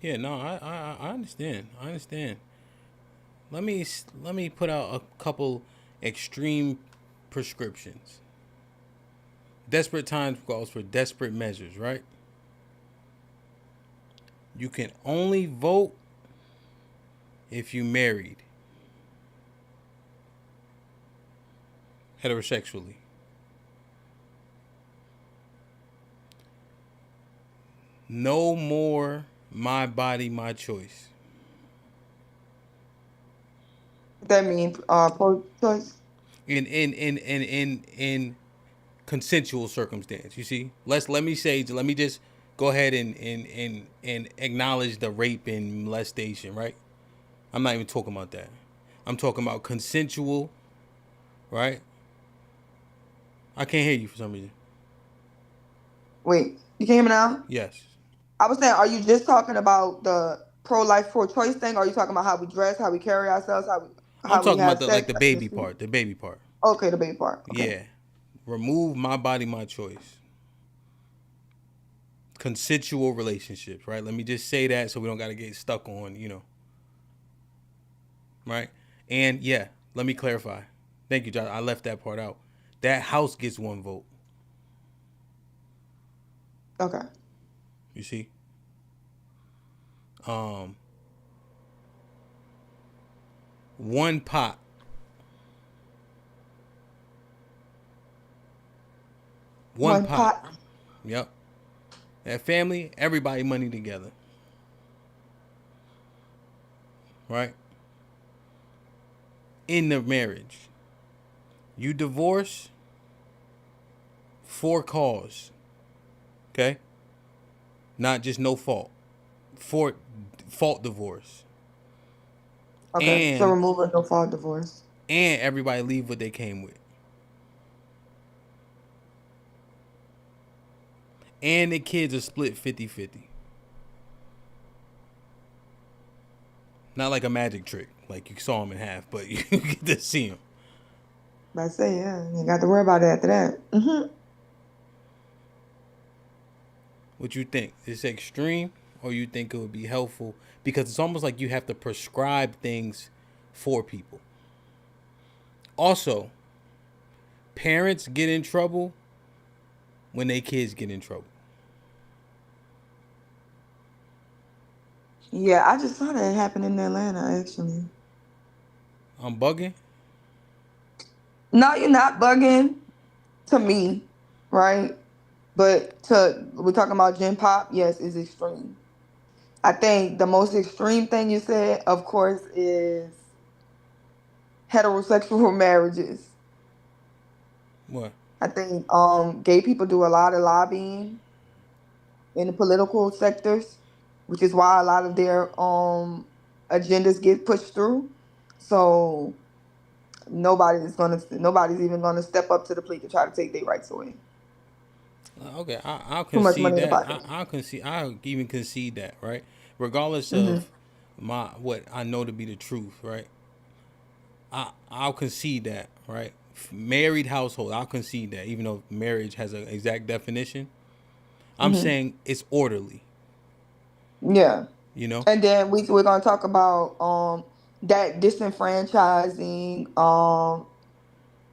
Yeah, no, I understand. I understand. Let me put out a couple extreme prescriptions. Desperate times calls for desperate measures, right? You can only vote if you married heterosexually. No more my body, my choice. That means pro-choice. In consensual circumstance. You see, let me just go ahead and acknowledge the rape and molestation. Right. I'm not even talking about that. I'm talking about consensual. Right. I can't hear you for some reason. Wait, you can hear me now? Yes. I was saying, are you just talking about the pro-life, pro-choice thing? Or are you talking about how we dress, how we carry ourselves, I'm how we talking about have the like sex, the like in the baby street? part. The baby part. Okay, the baby part. Okay. Yeah. Remove my body, my choice. Consensual relationships, right? Let me just say that so we don't got to get stuck on, right? And yeah, let me clarify. Thank you, Josh. I left that part out. That house gets one vote. Okay. You see, um, one pot, one One pot. pot. Yep. That family, everybody money together, right? In the marriage, you divorce for cause, okay? Not just no fault. For fault divorce, Okay. So and remove a no fault divorce. everybody leave what they came with, and the kids are split 50-50. Not like a magic trick, like you saw them in half, but you get to see them. I say, yeah, you got to worry about it after that. What you think? Is it extreme, or you think it would be helpful? Because it's almost like you have to prescribe things for people. Also, parents get in trouble when their kids get in trouble. Yeah, I just saw that happen in Atlanta, actually. I'm bugging. No, you're not bugging to me, right? But we're talking about Gen Pop, yes, is extreme. I think the most extreme thing you said, of course, is heterosexual marriages. What? I think gay people do a lot of lobbying in the political sectors, which is why a lot of their agendas get pushed through. So nobody's even gonna step up to the plate to try to take their rights away. Okay, I'll Too much concede money in the that. pocket. I'll concede. I'll even concede that. Right, regardless Hmm. of my what I know to be the truth. Right, I'll concede that. Right, married household. I'll concede that. Even though marriage has an exact definition, I'm Hmm. saying it's orderly. Yeah. You know. And then we're gonna talk about that disenfranchising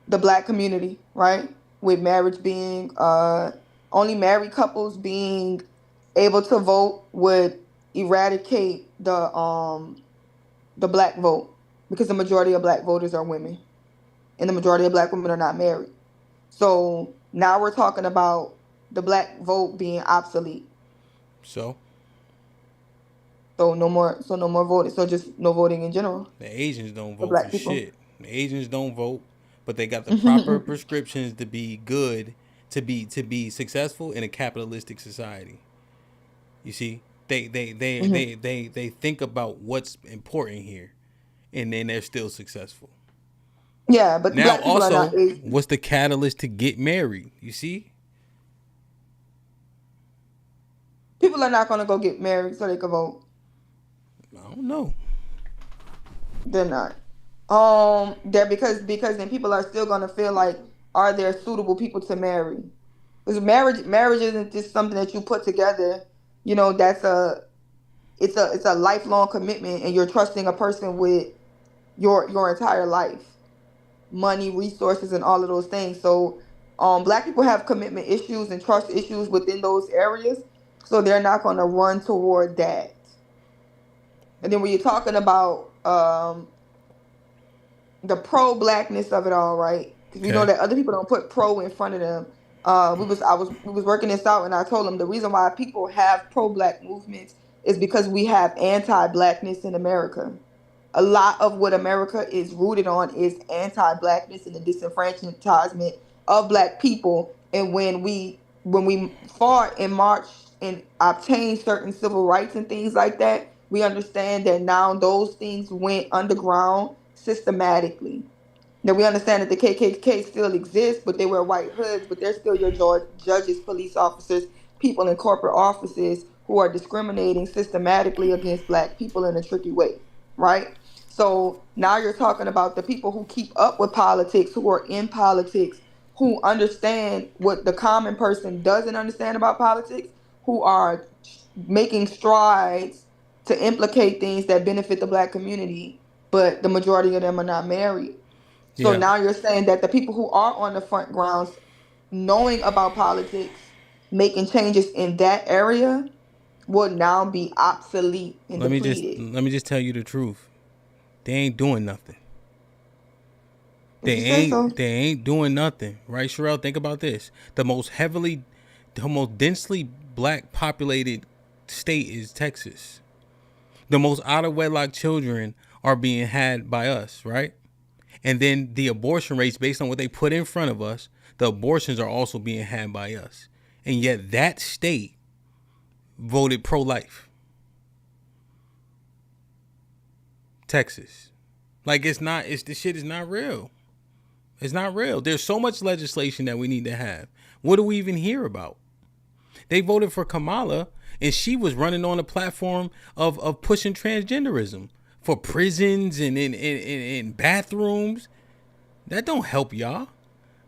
the black community, right? With marriage being only married couples being able to vote would eradicate the black vote because the majority of black voters are women and the majority of black women are not married. So now we're talking about the black vote being obsolete. So So no more voting. So just no voting in general the Asians don't for vote for black people. shit. The Asians don't vote, but they got the proper prescriptions to be good, to be successful in a capitalistic society. You see, they think about what's important here, and then they're still successful. Yeah, but Now, black people are not also, Asian. what's the catalyst to get married? You see, People are not gonna go get married so they can vote. I don't know. They're not. They're because then people are still gonna feel like, are there suitable people to marry? Because marriage isn't just something that you put together. You know, that's a it's a lifelong commitment, and you're trusting a person with your entire life, money, resources, and all of those things. So black people have commitment issues and trust issues within those areas, so they're not going to run toward that. And then when you're talking about the pro blackness of it all, right? Because we know Okay. that other people don't put pro in front of them. We was working this out, and I told them the reason why people have pro black movements is because we have anti blackness in America. A lot of what America is rooted on is anti blackness and the disenfranchisement of black people. And when we fought and marched and obtained certain civil rights and things like that, we understand that now those things went underground systematically. Now we understand that the KKK still exists, but they wear white hoods, but they're still your judges, police officers, people in corporate offices who are discriminating systematically against black people in a tricky way, right? So now you're talking about the people who keep up with politics, who are in politics, who understand what the common person doesn't understand about politics, who are making strides to implicate things that benefit the black community, but the majority of them are not married. So Yeah. now you're saying that the people who are on the front grounds, knowing about politics, making changes in that area, will now be obsolete and depleted. Let me just tell you the truth. They ain't doing nothing. If you say so. They ain't doing nothing, right, Sherelle? Think about this: the most densely black populated state is Texas. The most out of wedlock children are being had by us, right? And then the abortion rates, based on what they put in front of us, the abortions are also being had by us. And yet that state voted pro-life. Texas. Like this shit is not real. It's not real. There's so much legislation that we need to have. What do we even hear about? They voted for Kamala, and she was running on a platform of pushing transgenderism for prisons and in bathrooms. That don't help y'all.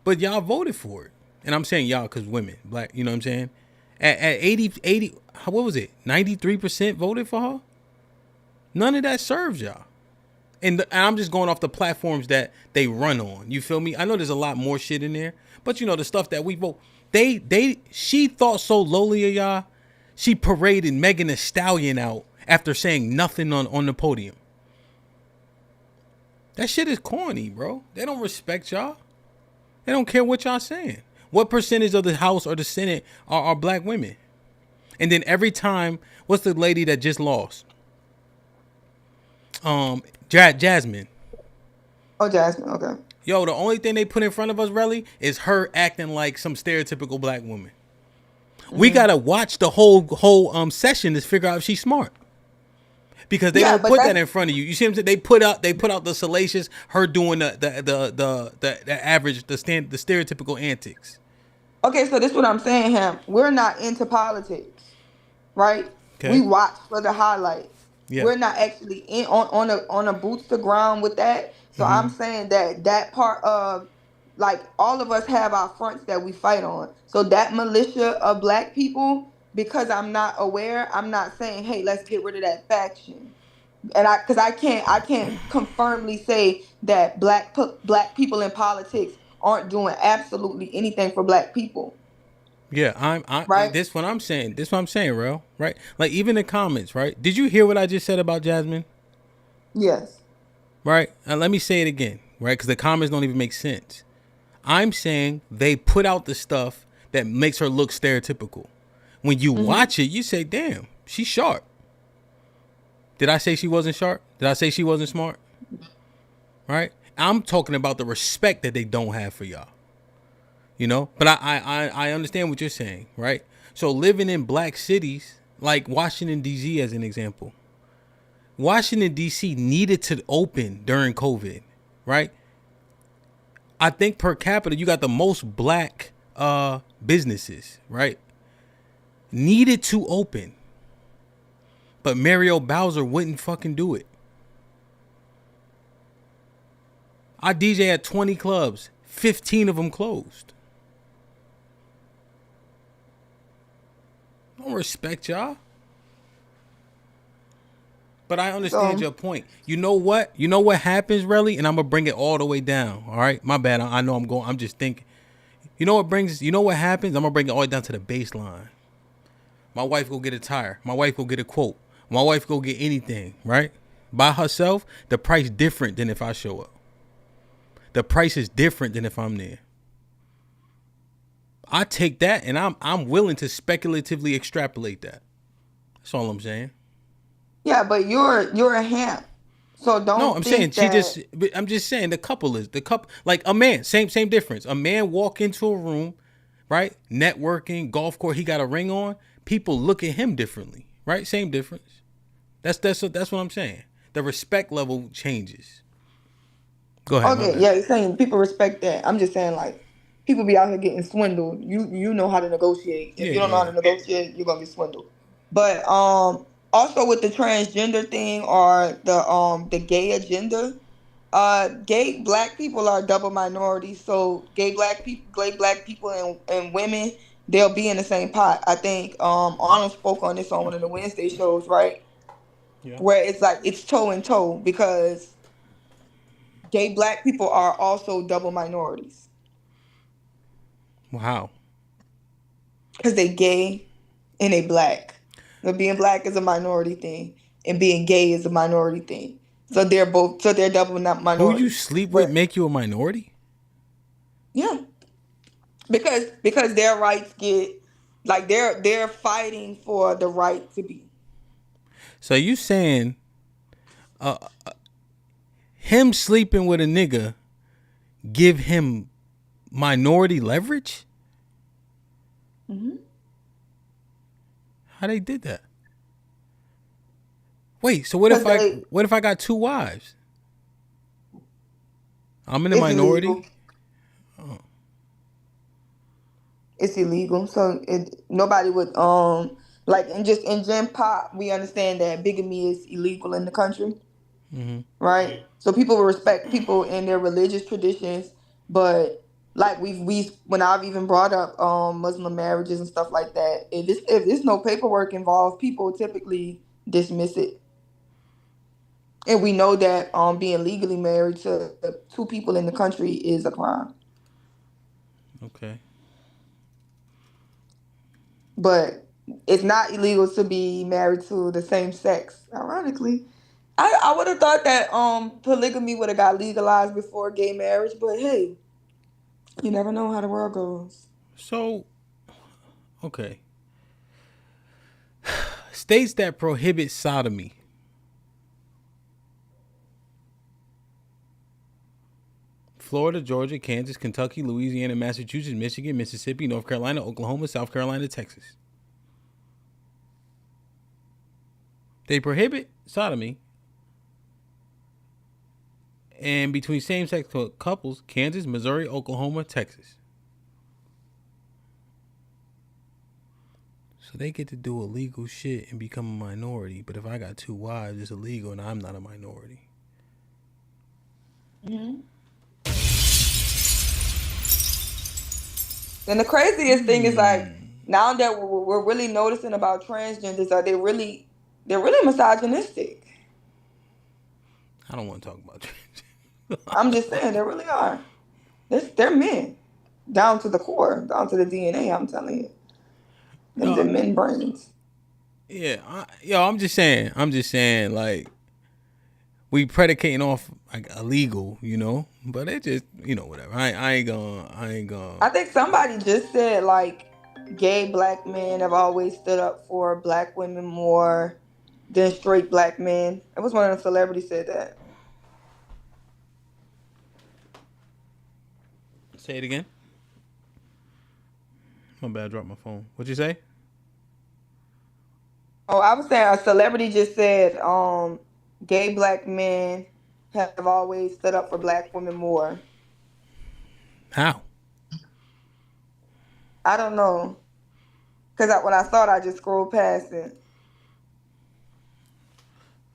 But y'all voted for it. And I'm saying y'all because women, black, you know what I'm saying? At 80, what was it? 93% voted for her? None of that serves y'all. And I'm just going off the platforms that they run on. You feel me? I know there's a lot more shit in there. But you know, the stuff that we vote. She thought so lowly of y'all. She paraded Megan Thee Stallion out after saying nothing on the podium. That shit is corny, bro. They don't respect y'all. They don't care what y'all saying. What percentage of the House or the Senate are black women? And then every time, what's the lady that just lost? Jasmine. Oh, Jasmine. Okay. Yo, the only thing they put in front of us, really, is her acting like some stereotypical black woman. We gotta watch the whole session to figure out if she's smart. Because they don't put that in front of you. You see what I'm saying? They put out the salacious, her doing the average, the stereotypical antics. Okay, so this is what I'm saying, Ham. We're not into politics, right? Okay. We watch for the highlights. Yeah. We're not actually in on a boots to ground with that. So I'm saying that part of, like, all of us have our fronts that we fight on. So that militia of black people, because I'm not aware, I'm not saying, hey, let's get rid of that faction. And because I can't confirmly say that black people in politics aren't doing absolutely anything for black people. Yeah, Right? this what I'm saying. This what I'm saying, bro. Right? Like, even the comments, right? Did you hear what I just said about Jasmine? Yes. Right? And let me say it again, right? Because the comments don't even make sense. I'm saying they put out the stuff that makes her look stereotypical. When you watch it, you say, damn, she's sharp. Did I say she wasn't sharp? Did I say she wasn't smart? Right? I'm talking about the respect that they don't have for y'all. You know? But I understand what you're saying, right? So living in black cities, like Washington, D.C. as an example. Washington, D.C. needed to open during COVID, right? I think per capita, you got the most black businesses, right? Needed to open. But Mario Bowser wouldn't fucking do it. I DJ at 20 clubs. 15 of them closed. I don't respect y'all. But I understand So your point. You know what? You know what happens, really, and I'm gonna bring it all the way down. All right, my bad. I know I'm going. I'm just thinking. You know what brings? You know what happens? I'm gonna bring it all the way down to the baseline. My wife go get a tire. My wife go get a quote. My wife go get anything, right? By herself, the price different than if I show up. The price is different than if I'm there. I take that and I'm willing to speculatively extrapolate that. That's all I'm saying. yeah, but you're a hamp. So No, don't I'm saying think she that. just. I'm just saying the couple like a man. Same difference. A man walk into a room, right? Networking, golf court. He got a ring on. People look at him differently, right? Same difference. That's what I'm saying. The respect level changes. Go ahead, my Okay, bad. yeah, you're saying people respect that. I'm just saying like people be out here getting swindled. You know how to negotiate. If Yeah, you don't know how yeah. to negotiate, you're gonna get swindled. But also with the transgender thing or the gay agenda, gay black people are double minorities. So gay black people and women, they'll be in the same pot. I think Arnold spoke on this on one of the Wednesday shows, right? Yeah. Where it's like it's toe and toe because gay black people are also double minorities Wow. because they gay and they black. So being black is a minority thing, and being gay is a minority thing. So they're double not Who you minorities. sleep with But make you a minority? yeah, because their rights get like they're fighting for the right to be. So you saying him sleeping with a nigga give him minority leverage? Hmm. How they did that? Wait, so what Because if I they what if I got two wives? I'm in the it's minority. illegal. It's illegal. So nobody would like and just in Gen Pop we understand that bigamy is illegal in the country, right? So people will respect people in their religious traditions, but like we when I've even brought up Muslim marriages and stuff like that, if there's no paperwork involved, people typically dismiss it. And we know that being legally married to two people in the country is a crime. Okay. But it's not illegal to be married to the same sex. Ironically, I would have thought that polygamy would have got legalized before gay marriage, but hey, you never know how the world goes. So, okay. States that prohibit sodomy. Florida, Georgia, Kansas, Kentucky, Louisiana, Massachusetts, Michigan, Mississippi, North Carolina, Oklahoma, South Carolina, Texas. They prohibit sodomy and between same-sex couples, Kansas, Missouri, Oklahoma, Texas. So they get to do illegal shit and become a minority. But if I got two wives, it's illegal and I'm not a minority. Hmm. And the craziest thing is like now that we're really noticing about transgenders, are they're really misogynistic. I don't want to talk about trans. I'm just saying they really are. They're men down to the core, down to the DNA. I'm telling you, them No, the men brains. yeah, I'm just saying. I'm just saying, like, we predicating off like illegal, but it just, whatever. I ain't gonna. I think somebody just said like gay black men have always stood up for black women more than straight black men. It was one of the celebrities said that. Say it again. My bad, I dropped my phone. What'd you say? Oh, I was saying a celebrity just said gay black men have always stood up for black women more. How? I don't know. Because when I saw it, I just scrolled past it.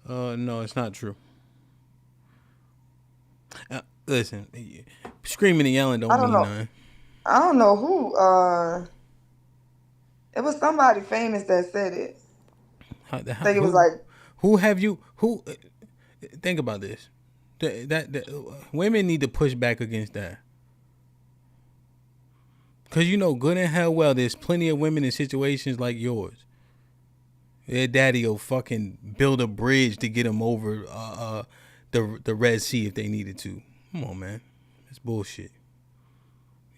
No, it's not true. Listen, screaming and yelling I don't don't mean know. nothing. I don't know who. It was somebody famous that said it. I think it was Who? like Who have you? Who? Think about this. Women need to push back against that. Cause you know good and hell well there's plenty of women in situations like yours. Their daddy will fucking build a bridge to get them over the Red Sea if they needed to. Come on, man. That's bullshit.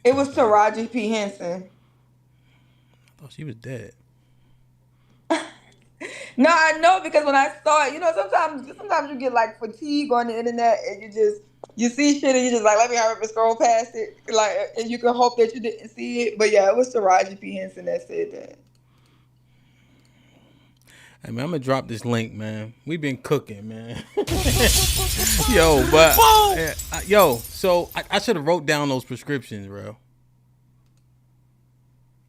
It was Taraji P. Henson. I thought she was dead. No, I know because when I saw it, sometimes you get like fatigue on the internet and you see shit and you just like let me hurry up and scroll past it, like, and you can hope that you didn't see it. But yeah, it was Taraji P. Henson that said that. Hey man, I'm gonna drop this link, man. We've been cooking, man. Yo, but I should have wrote down those prescriptions, bro.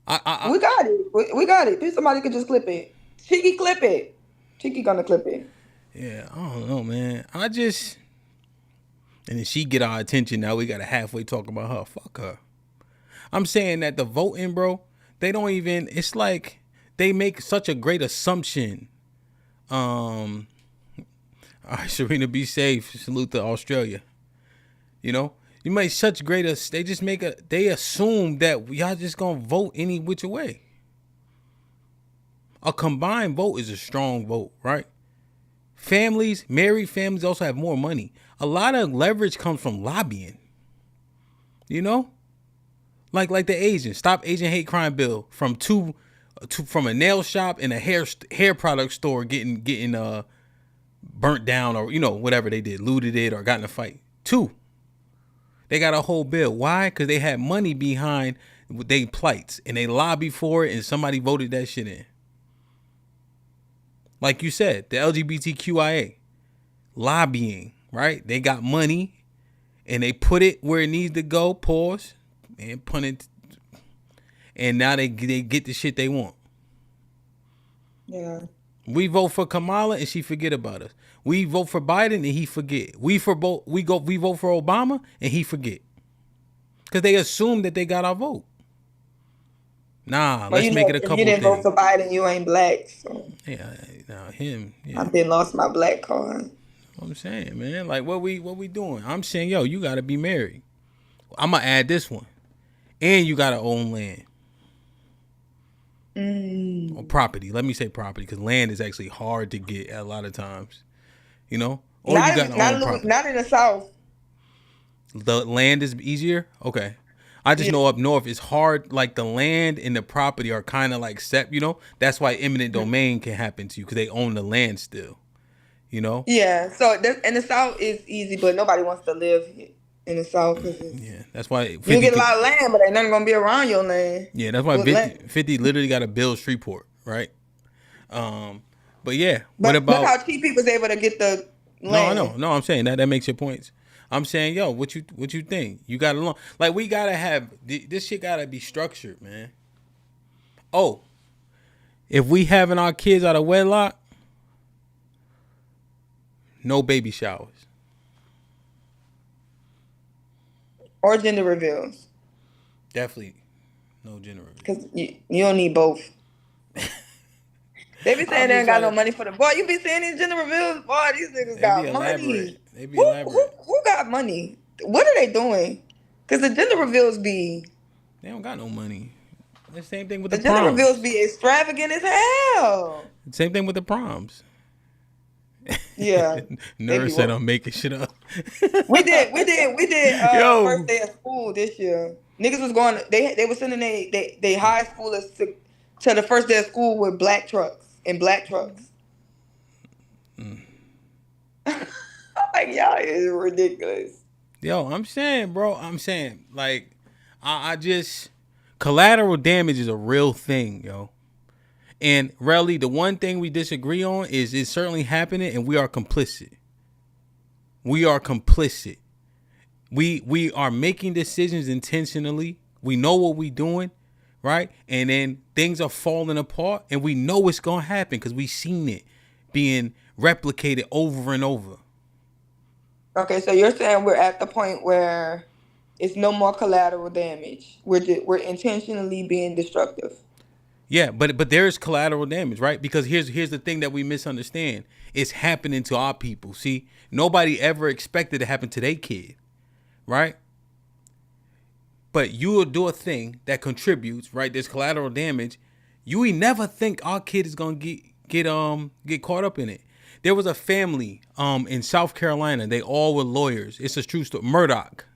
We got it. We got it. Somebody could just clip it. Cheeky clip it. Cheeky gonna clip it. Yeah, I don't know, man. And then she get our attention. Now we gotta halfway talk about her. Fuck her. I'm saying that the voting, bro, they don't even. It's like they make such a great assumption. All right, Serena, be safe. Salute to Australia. You know, you make such great. They just they assume that y'all just gonna vote any which way. A combined vote is a strong vote, right? Married families also have more money. A lot of leverage comes from lobbying. You know, like the Asian Stop Asian Hate Crime bill from from a nail shop and a hair product store getting burnt down, or whatever they did, looted it or got in a fight. 2, they got a whole bill. Why? Because they had money behind they plights and they lobbied for it and somebody voted that shit in. Like you said, the LGBTQIA lobbying, right? They got money and they put it where it needs to go. Pause and put it, and now they get the shit they want. Yeah. We vote for Kamala and she forget about us. We vote for Biden and he forget. We vote for Obama and he forget. Because they assume that they got our vote. Nah, well, let's make it a couple things. If you didn't things. vote for Biden, you ain't black. So. Yeah, now him. Yeah. I've been lost my black card. What I'm saying, man. Like what we doing? I'm saying, yo, you gotta be married. I'm gonna add this one. And you gotta own land. Or property. Let me say property, because land is actually hard to get a lot of times. You know? Or not, you gotta own property. Not in the South. The land is easier? Okay. I just know up north it's hard. Like the land and the property are kind of like set, That's why eminent domain can happen to you, because they own the land still, Yeah. So in the South is easy, but nobody wants to live in the South. Yeah, that's why you get a lot of land, but ain't nothing going to be around your land. Yeah, that's why 50 literally got to build Shreveport, right? But yeah, what about... Look how cheap people's able to get the land. No, I'm saying that makes your points. I'm saying, yo, what you think? You got to learn. Like, we got to have, this shit got to be structured, man. Oh, if we having our kids out of wedlock, no baby showers. Or gender reveals. Definitely no gender reveals. Because you don't need both. They be saying they ain't got no money for the boy. You be saying these gender reveals, boy, these niggas got money. They be elaborate. Who got money? What are they doing? Because the gender reveals They don't got no money. The same thing with the proms. The gender reveals be extravagant as hell. Same thing with the proms. Yeah. Nurse said I'm making shit up. We did first day of school this year. Niggas was going, they were sending they high schoolers to the first day of school with black trucks. I'm like, y'all is ridiculous. Yo, I'm saying, like, I just, collateral damage is a real thing, yo. And really, the one thing we disagree on is it's certainly happening, and we are complicit. We are complicit. We are making decisions intentionally. We know what we're doing, right? And then things are falling apart, and we know it's gonna happen because we've seen it being replicated over and over. Okay, so you're saying we're at the point where it's no more collateral damage. We're intentionally being destructive. Yeah, but there is collateral damage, right? Because here's the thing that we misunderstand. It's happening to our people. See, nobody ever expected it to happen to their kid, right? But you will do a thing that contributes, right? There's collateral damage. You would never think our kid is gonna get caught up in it. There was a family in South Carolina. They all were lawyers. It's a true story. Murdoch.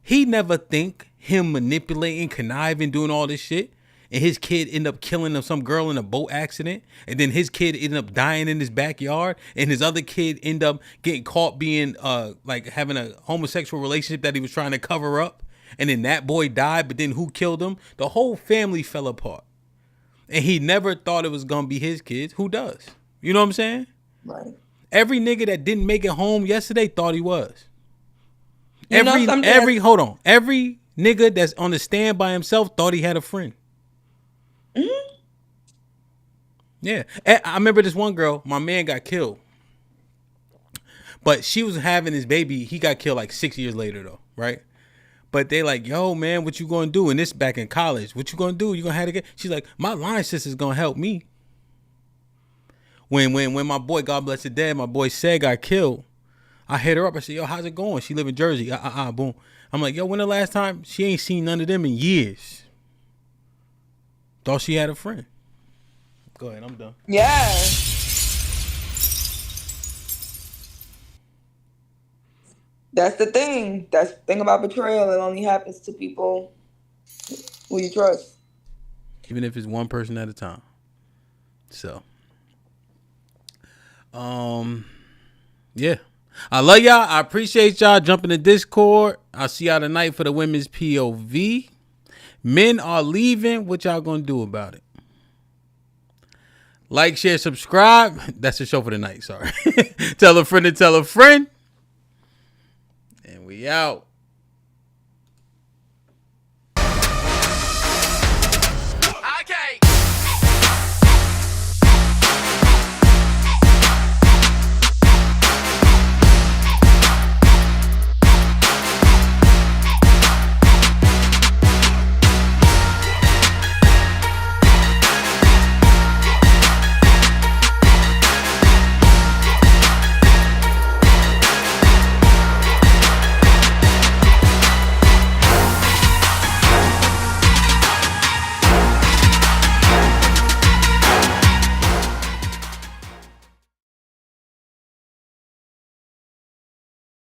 He never think him manipulating, conniving, doing all this shit, and his kid end up killing some girl in a boat accident, and then his kid ended up dying in his backyard, and his other kid end up getting caught being like having a homosexual relationship that he was trying to cover up, and then that boy died, but then who killed him? The whole family fell apart, and he never thought it was gonna be his kids. Who does? You know what I'm saying? Right. Every nigga that didn't make it home yesterday thought he was. Every Every nigga that's on the stand by himself thought he had a friend. Mm-hmm. Yeah. I remember this one girl, my man got killed. But she was having his baby. He got killed like 6 years later though, right? But they like, yo, man, what you gonna do? And this back in college. What you gonna do? You gonna have to get... She's like, my line sister's gonna help me. When my boy, God bless his dad, my boy said got killed, I hit her up. I said, yo, how's it going? She live in Jersey. Boom. I'm like, yo, when the last time? She ain't seen none of them in years. Thought she had a friend. Go ahead, I'm done. Yeah. That's the thing. That's the thing about betrayal. It only happens to people who you trust. Even if it's one person at a time. So. Yeah. I love y'all. I appreciate y'all jumping to Discord. I'll see y'all tonight for the women's POV. Men are leaving. What y'all gonna do about it? Like, share, subscribe. That's the show for the night. Sorry. Tell a friend to tell a friend. And we out.